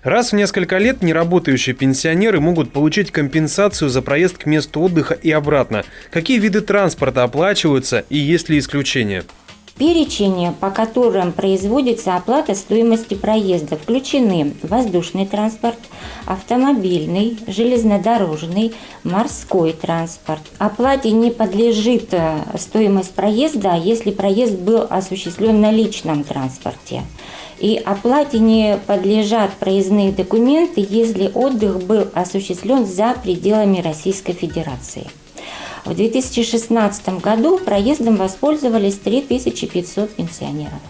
Раз в несколько лет неработающие пенсионеры могут получить компенсацию за проезд к месту отдыха и обратно. Какие виды транспорта оплачиваются и есть ли исключения? Перечень, по которым производится оплата стоимости проезда, включены воздушный транспорт, автомобильный, железнодорожный, морской транспорт. Оплате не подлежит стоимость проезда, если проезд был осуществлен на личном транспорте. И оплате не подлежат проездные документы, если отдых был осуществлен за пределами Российской Федерации. В 2016 году проездом воспользовались 3500 пенсионеров.